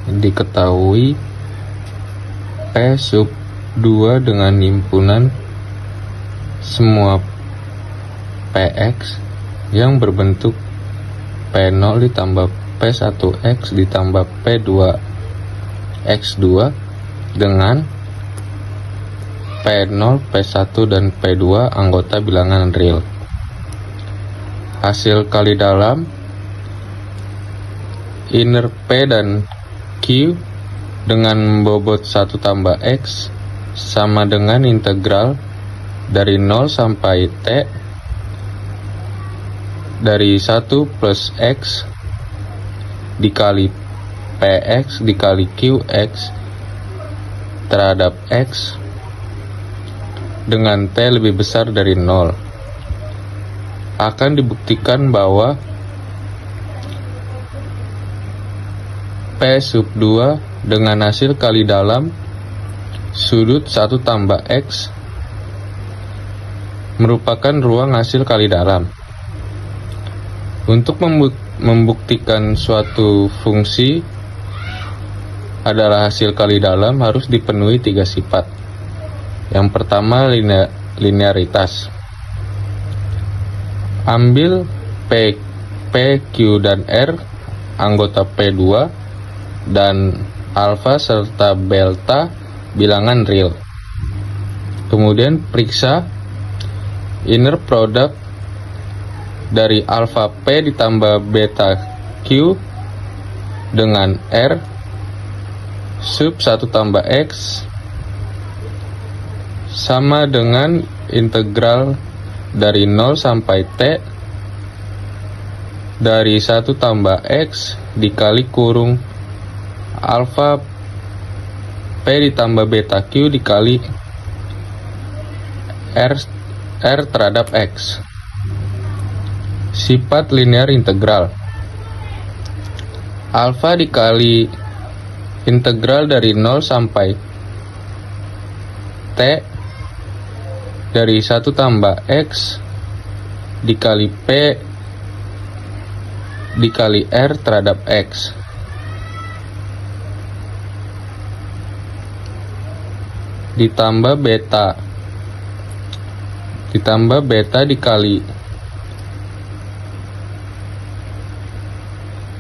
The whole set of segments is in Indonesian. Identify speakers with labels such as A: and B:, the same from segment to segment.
A: diketahui P sub 2 dengan himpunan semua Px yang berbentuk P0 ditambah P1x ditambah P2x2 dengan P0, P1, dan P2 anggota bilangan real. Hasil kali dalam inner P dan Q dengan bobot 1 tambah X sama dengan integral dari 0 sampai T dari 1 plus X dikali Px dikali Qx terhadap X dengan T lebih besar dari 0. Akan dibuktikan bahwa P sub 2 dengan hasil kali dalam sudut 1 tambah X merupakan ruang hasil kali dalam. Untuk membuktikan suatu fungsi adalah hasil kali dalam harus dipenuhi 3 sifat. Yang pertama, linearitas. Ambil P, Q, dan R anggota P2 dan alfa serta delta bilangan real. Kemudian periksa inner product dari alfa P ditambah beta Q dengan R sub 1 tambah X sama dengan integral dari 0 sampai T dari 1 tambah X dikali kurung alfa P ditambah beta Q dikali R terhadap X. Sifat linear integral. Alfa dikali integral dari 0 sampai T dari 1 tambah X dikali P dikali R terhadap X. Ditambah beta dikali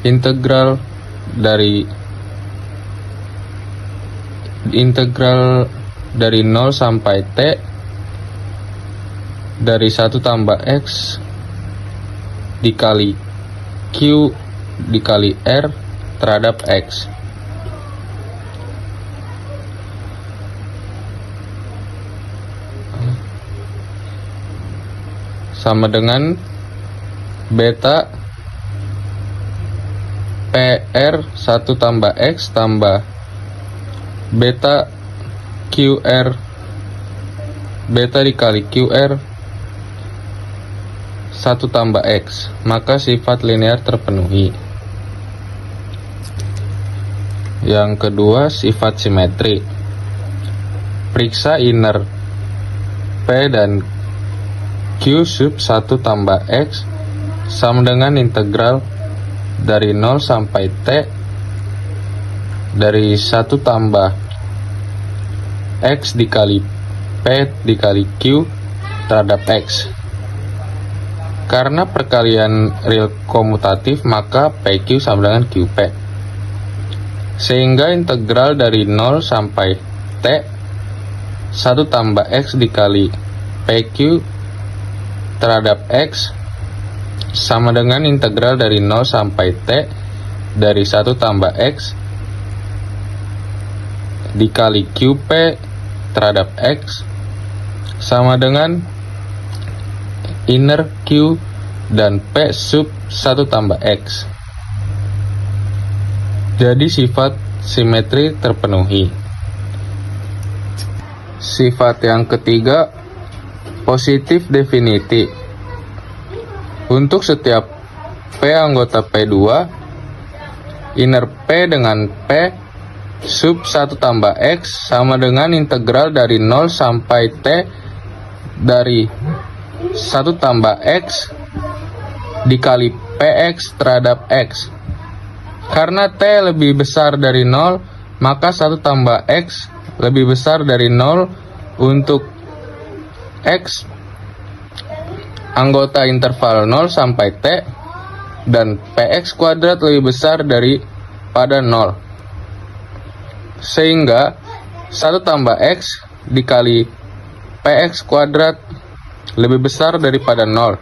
A: integral dari 0 sampai T dari 1 tambah X dikali Q dikali R terhadap X. Sama dengan beta PR 1 tambah X tambah beta QR beta dikali QR 1 tambah X, maka sifat linear terpenuhi. Yang kedua, sifat simetri. Periksa inner P dan Q sub 1 tambah X sama dengan integral dari 0 sampai T dari 1 tambah X dikali P dikali Q terhadap X. Karena perkalian real komutatif, maka PQ sama dengan QP. Sehingga integral dari 0 sampai T 1 tambah X dikali PQ terhadap X sama dengan integral dari 0 sampai T dari 1 tambah X dikali QP terhadap X sama dengan inner Q dan P sub 1 tambah X. Jadi sifat simetri terpenuhi. Sifat yang ketiga, positif definiti. Untuk setiap P anggota P2, inner P dengan P sub 1 tambah X sama dengan integral dari 0 sampai T dari 1 tambah X dikali PX terhadap X. Karena T lebih besar dari 0, maka 1 tambah X lebih besar dari 0 untuk X anggota interval 0 sampai T, dan PX kuadrat lebih besar daripada 0. Sehingga 1 tambah X dikali PX kuadrat lebih besar daripada 0.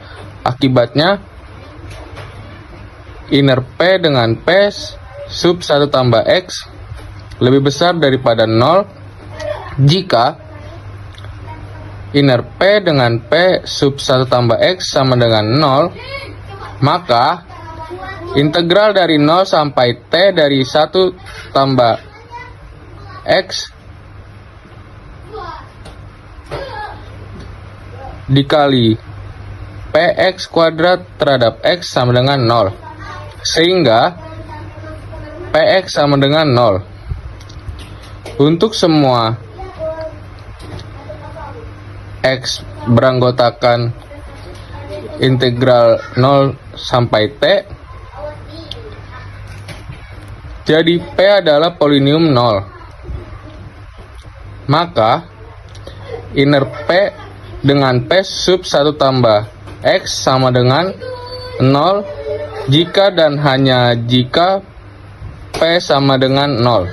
A: Akibatnya inner P dengan P sub 1 tambah X lebih besar daripada 0 jika inner P dengan P sub 1 tambah X sama dengan 0, maka integral dari 0 sampai T dari 1 tambah X dikali PX kuadrat terhadap X sama dengan 0. Sehingga PX sama dengan 0. Untuk semua X beranggotakan integral 0 sampai T, jadi P adalah polinium 0. Maka inner P dengan P sub 1 tambah X sama dengan 0 jika dan hanya jika P sama dengan 0.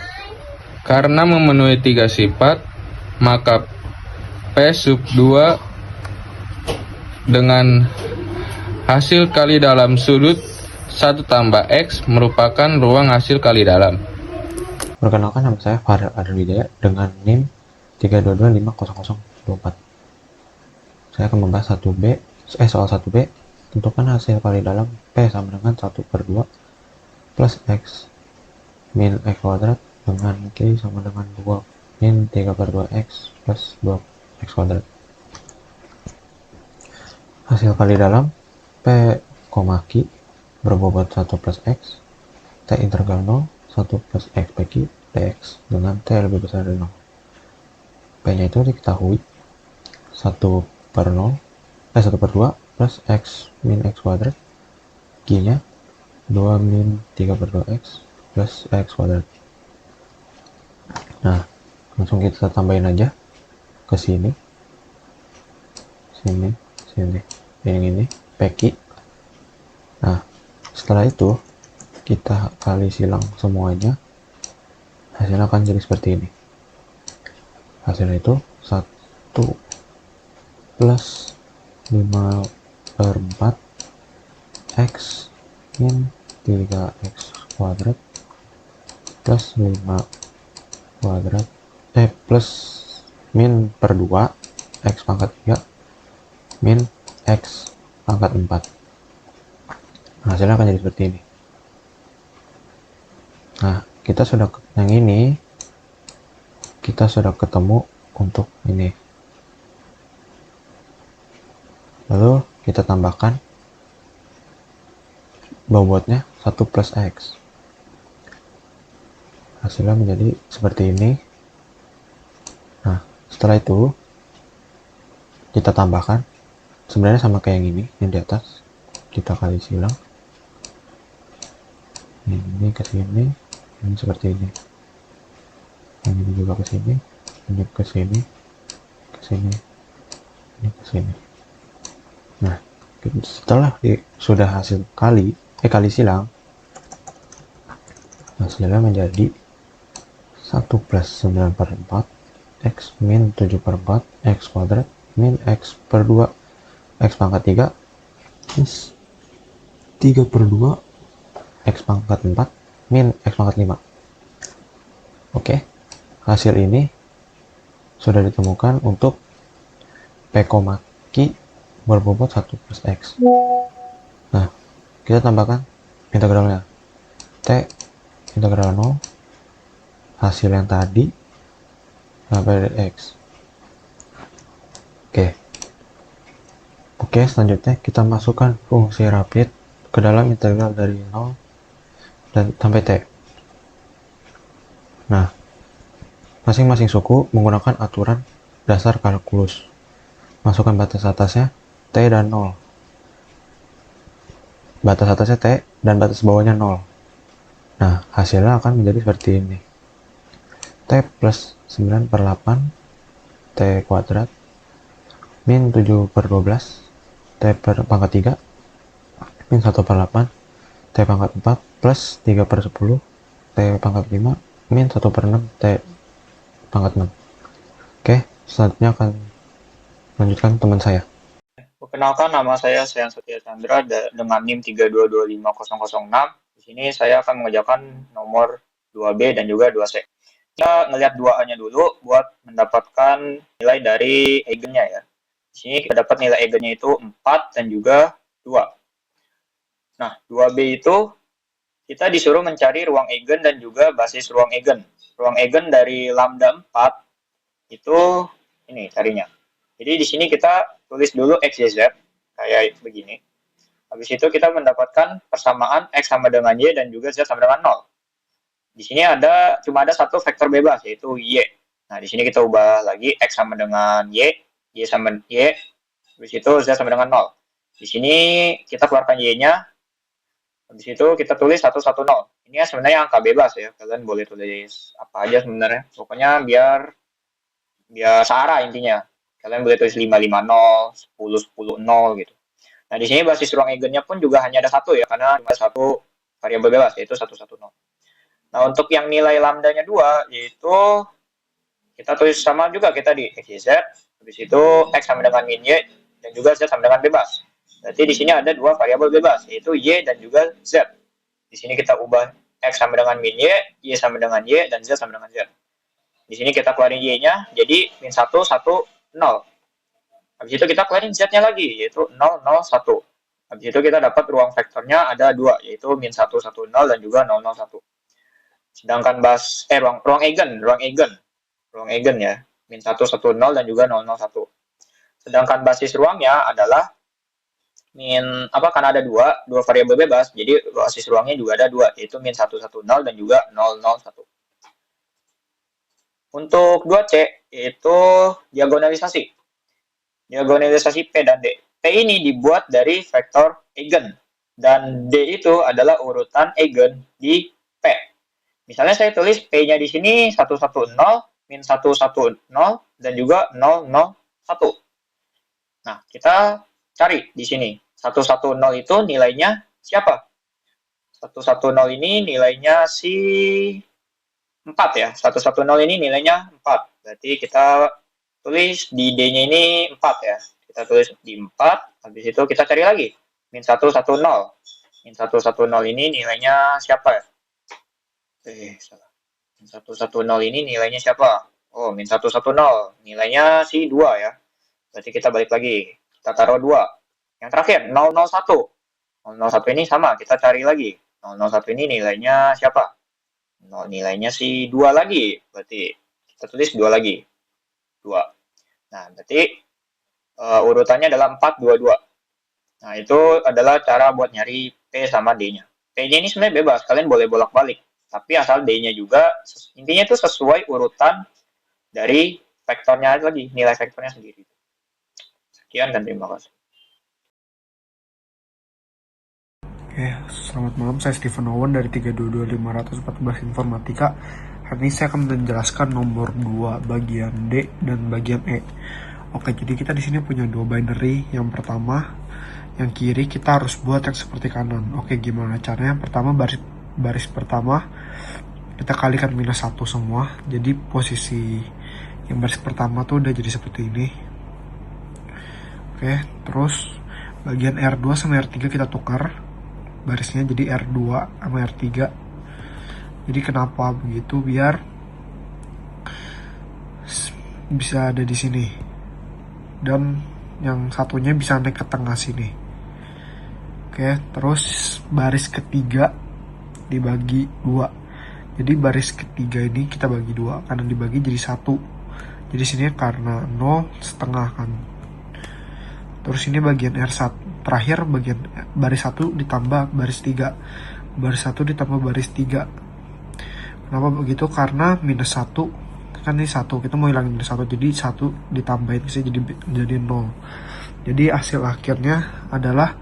A: Karena memenuhi 3 sifat, maka P sub 2 dengan hasil kali dalam sudut 1 tambah X merupakan ruang hasil kali dalam.
B: Perkenalkan, nama saya Farel Arwidaya dengan NIM 322500024. Saya akan membahas soal 1B. Tentukan hasil kali dalam P sama dengan 1/2 plus X min X kuadrat dengan Q sama dengan 2 min 3/2X plus 2X kuadrat. Hasil kali dalam P, Q berbobot 1 plus X, T integral 0, 1 plus X PQ dx dengan T lebih besar dari 0. P-nya itu diketahui 1/2 plus X min X kuadrat, Q-nya 2 min 3/2X plus X kuadrat. Nah, langsung kita tambahin aja ke sini, ini PQ. Nah, setelah itu kita kali silang semuanya, hasilnya akan jadi seperti ini. Hasilnya itu 1 plus 5/4 X min 3X kuadrat plus 5 kuadrat plus min per 2 X pangkat 3 min X pangkat 4. Hasilnya akan jadi seperti ini. Nah, kita sudah ketemu untuk ini. Lalu kita tambahkan bobotnya 1 plus X. Hasilnya menjadi seperti ini. Nah, setelah itu kita tambahkan, sebenarnya sama kayak yang ini, yang di atas. Kita kali silang. Ini ke sini, ini seperti ini. Yang ini juga ke sini, ini ke sini, ke sini, ini ke sini. Nah, setelah sudah hasil kali silang, hasilnya menjadi 1 plus 9/4 X min 7/4 X kuadrat min X per 2 X pangkat 3 plus 3/2 X pangkat 4 min X pangkat 5. Oke, hasil ini sudah ditemukan untuk P, Q berbobot 1 plus X. Nah, kita tambahkan integralnya. T integral 0 hasil yang tadi sampai dari X. Oke, selanjutnya kita masukkan fungsi rapid ke dalam integral dari 0 dan sampai T. Nah, masing-masing suku menggunakan aturan dasar kalkulus. Masukkan batas atasnya T dan 0. Batas atasnya T dan batas bawahnya 0. Nah, hasilnya akan menjadi seperti ini. T plus 9 per 8 T kuadrat min 7 per 12 T per pangkat 3 min 1 per 8 T pangkat 4 plus 3 per 10 T pangkat 5 min 1 per 6 T pangkat 6. Oke, selanjutnya akan lanjutkan teman saya.
C: Perkenalkan, nama saya Sean Setia Chandra dengan NIM 3225006. Di sini saya akan mengerjakan nomor 2B dan juga 2C. Kita ngelihat 2A-nya dulu buat mendapatkan nilai dari eigennya ya. Di sini kita dapat nilai eigennya itu 4 dan juga 2. Nah, 2B itu kita disuruh mencari ruang eigen dan juga basis ruang eigen. Ruang eigen dari lambda 4 itu ini carinya. Jadi di sini kita tulis dulu X, Y, Z kayak begini. Habis itu kita mendapatkan persamaan X sama dengan Y dan juga Z sama dengan 0. Di sini cuma ada satu vektor bebas yaitu Y. Nah, di sini kita ubah lagi X sama dengan Y, Y sama Y, habis itu Z sama dengan 0. Di sini kita keluarkan Y-nya. Habis itu kita tulis 110. Ini sebenarnya angka bebas ya. Kalian boleh tulis apa aja sebenarnya. Pokoknya biar searah intinya. Kalian boleh tulis 550, 10, 0 gitu. Nah, di sini basis ruang eigennya pun juga hanya ada satu ya, karena cuma satu variabel bebas, yaitu 110. Nah, untuk yang nilai lambdanya 2, yaitu kita tulis sama juga kita di X, Y, Z. Habis itu X sama dengan min Y, dan juga Z sama dengan bebas. Berarti di sini ada dua variabel bebas, yaitu Y dan juga Z. Di sini kita ubah X sama dengan min Y, Y sama dengan Y, dan Z sama dengan Z. Di sini kita keluarin Y-nya, jadi min 1, 1, 0. Habis itu kita keluarin Z-nya lagi, yaitu 0, 0, 1. Habis itu kita dapat ruang vektornya ada 2, yaitu min 1, 1, 0, dan juga 0, 0, 1. Sedangkan ruang eigen ya, min 1, 1, 0, dan juga 0, 0, 1. Sedangkan basis ruangnya adalah karena ada dua variabel bebas, jadi basis ruangnya juga ada 2, yaitu min 1, 1, 0, dan juga 0, 0, 1. Untuk 2C, yaitu diagonalisasi. Diagonalisasi P dan D. P ini dibuat dari vektor eigen. Dan D itu adalah urutan eigen di P. Misalnya saya tulis P-nya di sini 110, min 110, dan juga 001. Nah, kita cari di sini. 110 itu nilainya siapa? 110 ini nilainya si 4 ya. 110 ini nilainya 4. Berarti kita tulis di D-nya ini 4 ya. Kita tulis di 4. Habis itu kita cari lagi. Min 110. Min 110 ini nilainya siapa ya? Salah. Min 110 ini nilainya siapa? Oh, min 110. Nilainya si 2 ya. Berarti kita balik lagi. Kita taruh 2. Yang terakhir, 001. 001 ini sama. Kita cari lagi. 001 ini nilainya siapa? Nilainya si 2 lagi. Berarti kita tulis 2 lagi. 2. Nah, berarti urutannya adalah 4, 2, 2. Nah, itu adalah cara buat nyari P sama D-nya. P-nya ini sebenarnya bebas. Kalian boleh bolak-balik. Tapi asal D-nya juga, intinya itu sesuai urutan dari vektornya lagi. Nilai vektornya sendiri. Sekian dan terima kasih.
D: Oke, selamat malam. Saya Steven Owen dari 322.514 Informatika. Hari ini saya akan menjelaskan nomor 2 bagian D dan bagian E. Oke, jadi kita di sini punya dua binary. Yang pertama, yang kiri kita harus buat yang seperti kanan. Oke, gimana caranya? Pertama, baris pertama kita kalikan minus 1 semua. Jadi posisi yang baris pertama tuh udah jadi seperti ini. Oke, terus bagian R2 sama R3 kita tukar barisnya jadi R2 sama R3. Jadi kenapa begitu? Biar bisa ada di sini dan yang satunya bisa naik ke tengah sini. Oke, terus baris ketiga dibagi 2. Jadi baris ketiga ini kita bagi 2 karena dibagi jadi 1. Jadi sini karena 0 setengah kan. Terus ini bagian R1. Terakhir bagian baris 1 ditambah baris 3. Baris 1 ditambah baris 3. Kenapa begitu? Karena minus 1. Kan ini 1. Kita mau hilangin minus 1. Jadi 1 ditambahin sih jadi 0. Jadi hasil akhirnya adalah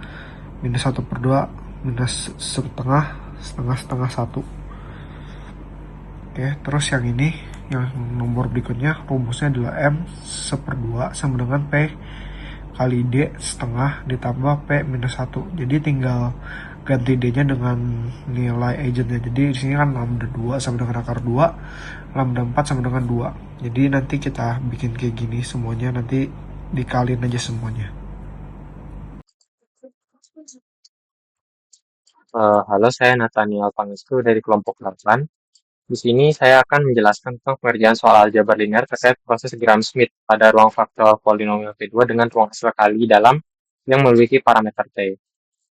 D: minus 1/2 minus setengah 1. Oke, terus yang ini, yang nomor berikutnya rumusnya adalah M 1/2 sama dengan P kali D setengah ditambah P minus 1. Jadi tinggal ganti D-nya dengan nilai agentnya. Jadi di sini kan lambda 2 sama dengan akar 2, lambda 4 sama dengan 2. Jadi nanti kita bikin kayak gini semuanya, nanti dikaliin aja semuanya.
E: Halo, saya Nathaniel Pangestu dari kelompok 8. Di sini saya akan menjelaskan tentang pengerjaan soal aljabar linear terkait proses Gram-Schmidt pada ruang faktor polinomial P2 dengan ruang hasil kali dalam yang memiliki parameter T.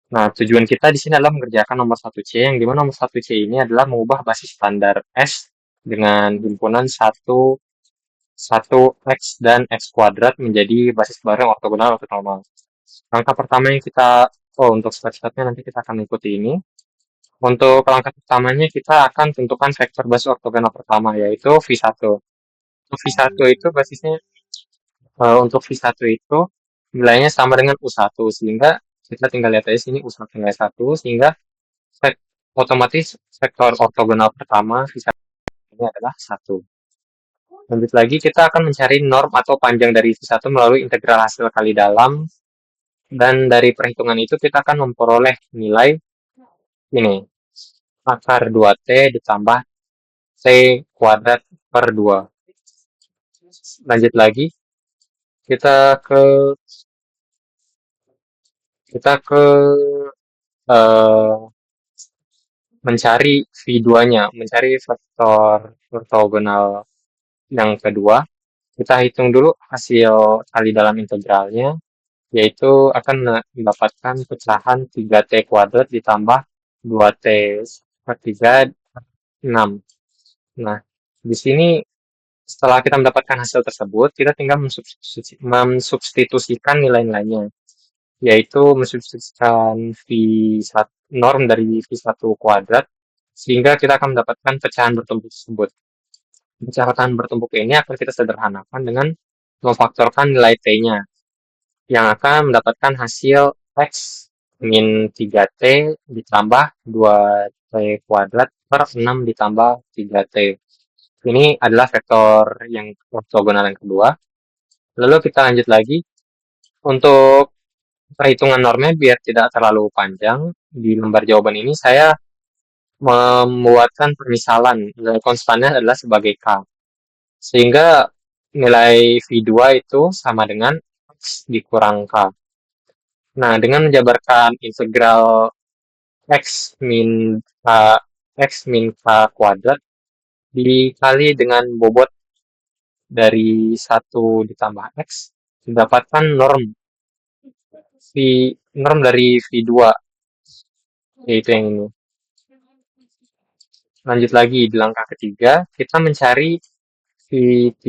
E: Nah, tujuan kita di sini adalah mengerjakan nomor 1C, yang dimana nomor 1C ini adalah mengubah basis standar S dengan himpunan 1X dan X kuadrat menjadi basis baru yang ortogonal atau normal. Langkah pertama yang untuk step-stepnya nanti kita akan mengikuti ini. Untuk langkah pertamanya kita akan tentukan vektor basis ortogonal pertama, yaitu V1. Untuk V1 itu basisnya, untuk V1 itu nilainya sama dengan U1, sehingga kita tinggal lihat aja sini U1 nilai 1, sehingga otomatis vektor ortogonal pertama V1 ini adalah 1. Lanjut lagi, kita akan mencari norm atau panjang dari V1 melalui integral hasil kali dalam, dan dari perhitungan itu kita akan memperoleh nilai ini, akar 2T ditambah T kuadrat per 2. Lanjut lagi, kita ke mencari V2-nya, mencari vektor ortogonal yang kedua. Kita hitung dulu hasil kali dalam integralnya, yaitu akan mendapatkan pecahan 3T kuadrat ditambah 2T per 3, 6. Nah, di sini setelah kita mendapatkan hasil tersebut, kita tinggal mensubstitusikan nilai-nilainya, yaitu mensubstitusikan V1, norm dari V1 kuadrat, sehingga kita akan mendapatkan pecahan bertumpuk tersebut. Pecahan bertumpuk ini akan kita sederhanakan dengan memfaktorkan nilai T-nya, yang akan mendapatkan hasil X min 3T ditambah 2T kuadrat per 6 ditambah 3T. Ini adalah vektor yang ortogonal yang kedua. Lalu kita lanjut lagi. Untuk perhitungan normnya biar tidak terlalu panjang, di lembar jawaban ini saya membuatkan permisalan. Nilai konstannya adalah sebagai K. Sehingga nilai V2 itu sama dengan X dikurang K. Nah, dengan menjabarkan integral X min K kuadrat dikali dengan bobot dari 1 ditambah X, mendapatkan norm dari V2, yaitu yang ini. Lanjut lagi, di langkah ketiga, kita mencari V3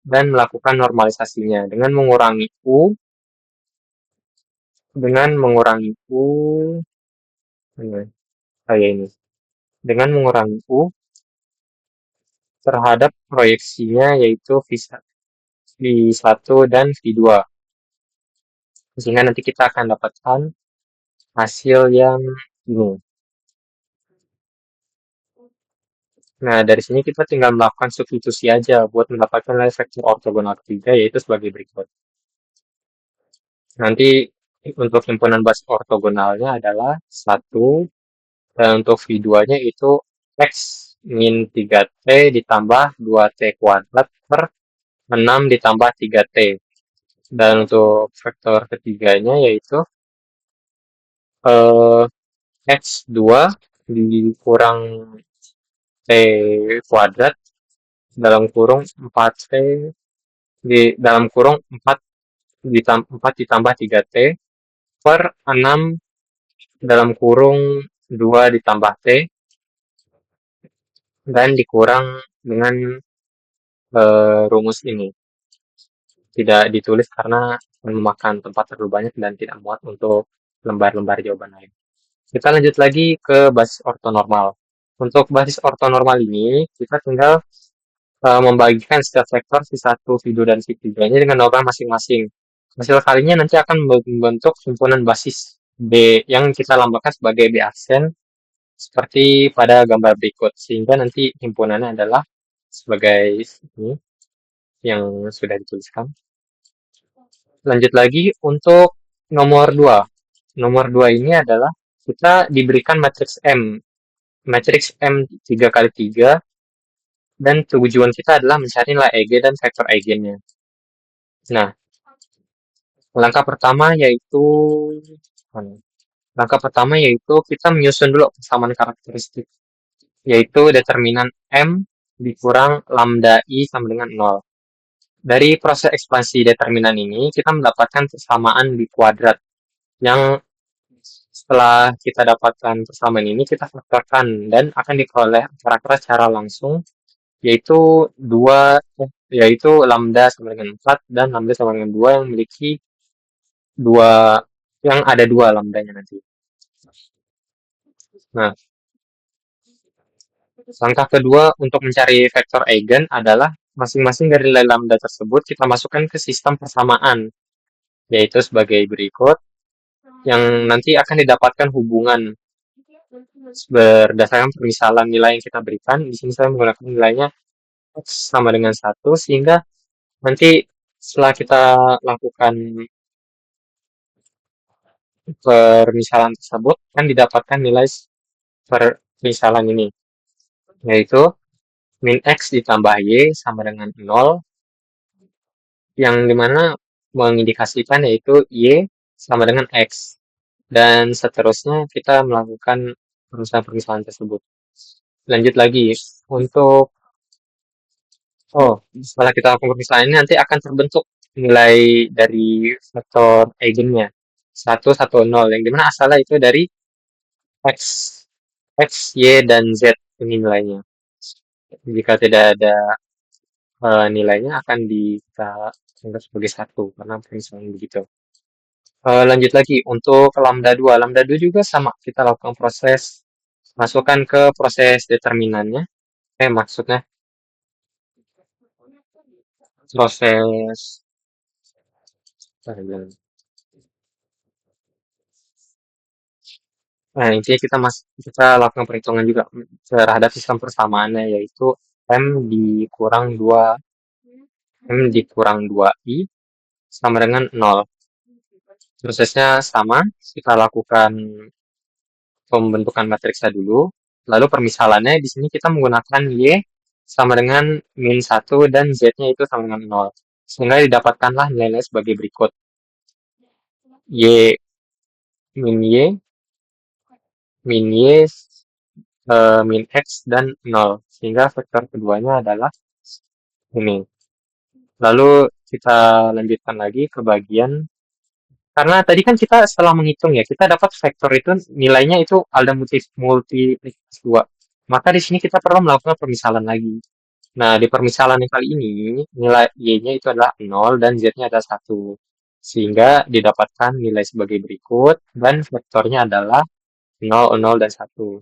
E: dan melakukan normalisasinya dengan mengurangi U, dengan mengurangi U terhadap proyeksinya, yaitu V1 dan V2. Sehingga nanti kita akan dapatkan hasil yang ini. Nah, dari sini kita tinggal melakukan substitusi aja buat mendapatkan nilai vektor ortogonal ketiga, yaitu sebagai berikut. Nanti untuk himpunan basis ortogonalnya adalah 1, dan untuk V2-nya itu X min 3T ditambah 2T kuadrat per 6 ditambah 3T. Dan untuk vektor ketiganya yaitu X2 dikurang T kuadrat dalam kurung 4T dalam kurung 4 ditambah 3T per 6 dalam kurung 2 ditambah T dan dikurang dengan rumus ini. Tidak ditulis karena memakan tempat terlalu banyak dan tidak muat untuk lembar-lembar jawaban lain. Kita lanjut lagi ke basis ortonormal. Untuk basis ortonormal ini, kita tinggal membagikan setiap vektor V1, V2, dan V3-nya dengan norma masing-masing. Hasil kalinya nanti akan membentuk himpunan basis B yang kita lambangkan sebagai B aksen, seperti pada gambar berikut, sehingga nanti himpunannya adalah sebagai ini yang sudah dituliskan. Lanjut lagi untuk nomor 2. Nomor 2 ini adalah kita diberikan matriks M. Matriks M 3 kali 3 dan tujuan kita adalah mencari nilai eigen dan vektor eigennya. Nah, langkah pertama yaitu kita menyusun dulu persamaan karakteristik, yaitu determinan M dikurang lambda I sama dengan 0. Dari proses ekspansi determinan ini, kita mendapatkan persamaan di kuadrat, yang setelah kita dapatkan persamaan ini, kita faktorkan dan akan diperoleh antara secara langsung, yaitu lambda sama dengan 4 dan lambda sama dengan 2 yang memiliki yang ada 2 lambdanya nanti. Nah, langkah kedua untuk mencari vektor eigen adalah masing-masing dari nilai lambda tersebut kita masukkan ke sistem persamaan, yaitu sebagai berikut, yang nanti akan didapatkan hubungan berdasarkan permisalan nilai yang kita berikan. Di sini saya menggunakan nilainya X sama dengan 1, sehingga nanti setelah kita lakukan permisalan tersebut, kan didapatkan nilai permisalan ini, yaitu min X ditambah Y sama dengan 0, yang dimana mengindikasikan yaitu Y sama dengan X. Dan seterusnya kita melakukan permisalan tersebut. Lanjut lagi, setelah kita lakukan permisalan ini nanti akan terbentuk nilai dari vektor eigennya 1, 1, 0, yang dimana asalnya itu dari X, Y, dan Z ini nilainya. Jika tidak ada nilainya akan kita anggap sebagai 1 karena permisalan begitu. Lanjut lagi untuk lambda 2. Lambda 2 juga sama, kita lakukan proses masukkan ke proses determinannya. Maksudnya proses intinya kita lakukan perhitungan juga terhadap sistem persamaannya, yaitu M dikurang 2I sama dengan 0. Prosesnya sama, kita lakukan pembentukan matriksnya dulu, lalu permisalannya di sini kita menggunakan Y sama dengan min 1 dan Z-nya itu sama dengan 0. Sehingga didapatkanlah nilai-nilai sebagai berikut. Min X, dan 0. Sehingga vektor keduanya adalah ini. Lalu kita lanjutkan lagi ke bagian, karena tadi kan kita setelah menghitung ya, kita dapat vektor itu nilainya itu ada multiplikasi 2. Maka di sini kita perlu melakukan permisalan lagi. Nah, di permisalan yang kali ini, nilai Y-nya itu adalah 0 dan Z-nya adalah 1. Sehingga didapatkan nilai sebagai berikut, dan vektornya adalah 0, 0, dan 1.